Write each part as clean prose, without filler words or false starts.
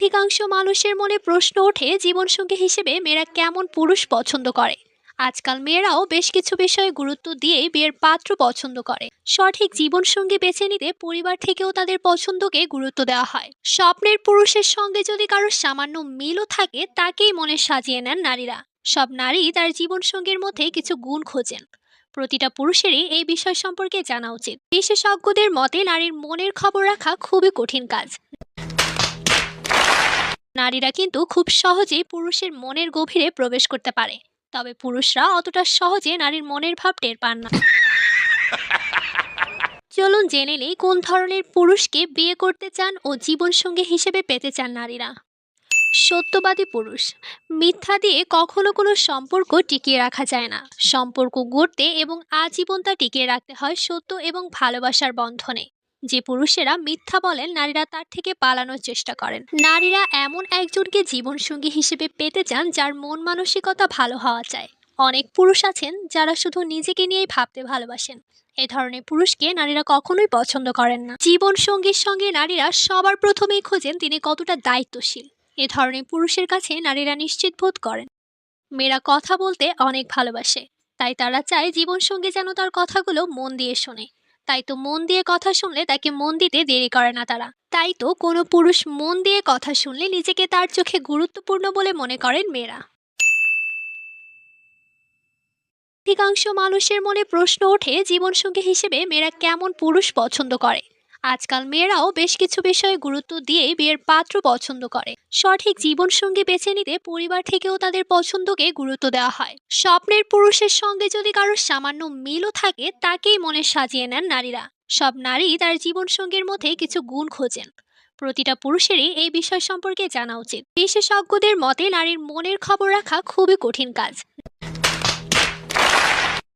অধিকাংশ মানুষের মনে প্রশ্ন ওঠে জীবনসঙ্গী হিসেবে মেয়েরা কেমন পুরুষ পছন্দ করে। আজকাল মেয়েরাও বেশ কিছু বিষয়ে গুরুত্ব দিয়েই বিয়ের পাত্র পছন্দ করে। সঠিক জীবনসঙ্গী বেছে নিতে পরিবার থেকেও তাদের পছন্দকে গুরুত্ব দেওয়া হয়। স্বপ্নের পুরুষের সঙ্গে যদি কারো সামান্য মিলও থাকে তাকেই মনে সাজিয়ে নেন নারীরা। সব নারী তার জীবনসঙ্গীর মধ্যে কিছু গুণ খোঁজেন। প্রতিটা পুরুষেরই এই বিষয় সম্পর্কে জানা উচিত। বিশেষজ্ঞদের মতে নারীর মনের খবর রাখা খুবই কঠিন কাজ। নারীরা কিন্তু খুব সহজেই পুরুষের মনের গভীরে প্রবেশ করতে পারে, তবে পুরুষরা অতটা সহজে নারীর মনের ভাব টের পান না। চলুন জেনে নেই কোন ধরনের পুরুষকে বিয়ে করতে চান ও জীবনসঙ্গী হিসেবে পেতে চান নারীরা। সত্যবাদী পুরুষ। মিথ্যা দিয়ে কখনো কোনো সম্পর্ক টিকিয়ে রাখা যায় না। সম্পর্ক গড়তে এবং আজীবন তা টিকিয়ে রাখতে হয় সত্য এবং ভালোবাসার বন্ধনে। যে পুরুষেরা মিথ্যা বলেন নারীরা তার থেকে পালানোর চেষ্টা করেন। নারীরা এমন একজনকে জীবনসঙ্গী হিসেবে পেতে চান যার মন মানসিকতা ভালো হওয়া চায়। অনেক পুরুষ আছেন যারা শুধু নিজেকে নিয়েই ভাবতে ভালোবাসেন। এ ধরনের পুরুষকে নারীরা কখনোই পছন্দ করেন না। জীবনসঙ্গীর সঙ্গে নারীরা সবার প্রথমেই খোঁজেন তিনি কতটা দায়িত্বশীল। এ ধরনের পুরুষের কাছে নারীরা নিশ্চিত বোধ করেন। মেয়েরা কথা বলতে অনেক ভালোবাসে, তাই তারা চায় জীবনসঙ্গী যেন তার কথাগুলো মন দিয়ে শোনে। তাই তো মন দিয়ে কথা শুনলে তাকে মন দিতে দেরি করে না তারা। তাই তো কোনো পুরুষ মন দিয়ে কথা শুনলে নিজেকে তার চোখে গুরুত্বপূর্ণ বলে মনে করেন মেয়েরা। অধিকাংশ মানুষের মনে প্রশ্ন ওঠে জীবনসঙ্গী হিসেবে মেয়েরা কেমন পুরুষ পছন্দ করে। আজকাল মেয়েরাও বেশ কিছু বিষয়ে গুরুত্ব দিয়েই বিয়ের পাত্র পছন্দ করে। সঠিক জীবনসঙ্গী বেছে নিতে পরিবার থেকেও তাদের পছন্দকে গুরুত্ব দেওয়া হয়। স্বপ্নের পুরুষের সঙ্গে যদি কারো সামান্য মিলও থাকে তাকেই মনে সাজিয়ে নেন নারীরা। সব নারী তার জীবনসঙ্গীর মধ্যে কিছু গুণ খোঁজেন। প্রতিটা পুরুষেরই এই বিষয় সম্পর্কে জানা উচিত। বিশেষজ্ঞদের মতে নারীর মনের খবর রাখা খুবই কঠিন কাজ।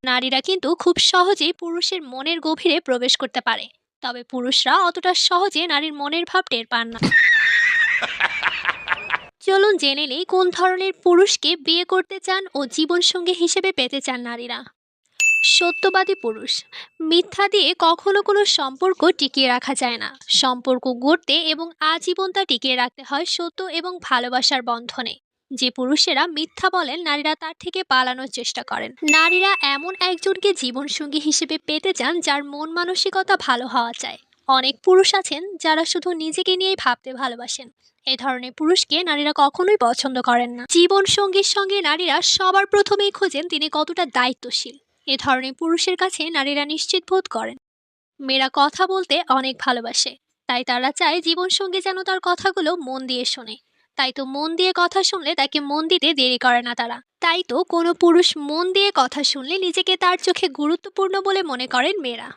নারীরা কিন্তু খুব সহজেই পুরুষের মনের গভীরে প্রবেশ করতে পারে, তবে পুরুষরা অতটা সহজে নারীর মনের ভাব টের পান না। চলুন জেনে নেই কোন ধরনের পুরুষকে বিয়ে করতে চান ও জীবনসঙ্গী হিসেবে পেতে চান নারীরা। সত্যবাদী পুরুষ। মিথ্যা দিয়ে কখনো কোনো সম্পর্ক টিকিয়ে রাখা যায় না। সম্পর্ক গড়তে এবং আজীবন তা টিকিয়ে রাখতে হয় সত্য এবং ভালোবাসার বন্ধনে। যে পুরুষেরা মিথ্যা বলেন নারীরা তার থেকে পালানোর চেষ্টা করেন। নারীরা এমন একজনকে জীবনসঙ্গী হিসেবে পেতে চান যার মন মানসিকতা ভালো হওয়া চায়। অনেক পুরুষ আছেন যারা শুধু নিজেকে নিয়েই ভাবতে ভালোবাসেন। এ ধরনের পুরুষকে নারীরা কখনোই পছন্দ করেন না। জীবনসঙ্গীর সঙ্গে নারীরা সবার প্রথমেই খোঁজেন তিনি কতটা দায়িত্বশীল। এ ধরনের পুরুষের কাছে নারীরা নিশ্চিত বোধ করেন। মেয়েরা কথা বলতে অনেক ভালোবাসে, তাই তারা চায় জীবনসঙ্গী যেন তার কথাগুলো মন দিয়ে শোনে। তাই তো মন দিয়ে কথা শুনলে তাকে মন দিতে দেরি করে না তারা। তাই তো কোনো পুরুষ মন দিয়ে কথা শুনলে নিজেকে তার চোখে গুরুত্বপূর্ণ বলে মনে করেন মেয়েরা।